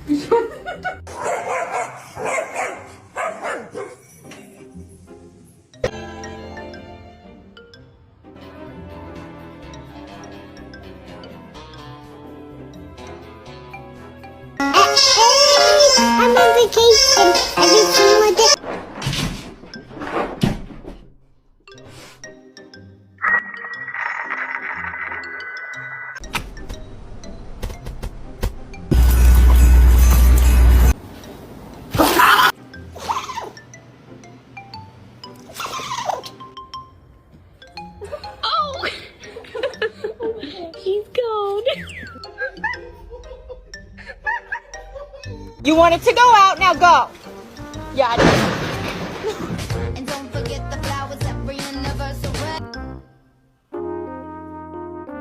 I'm on vacation. I just want to. Oh! He's gone. You wanted to go out, now go. Yeah, I did.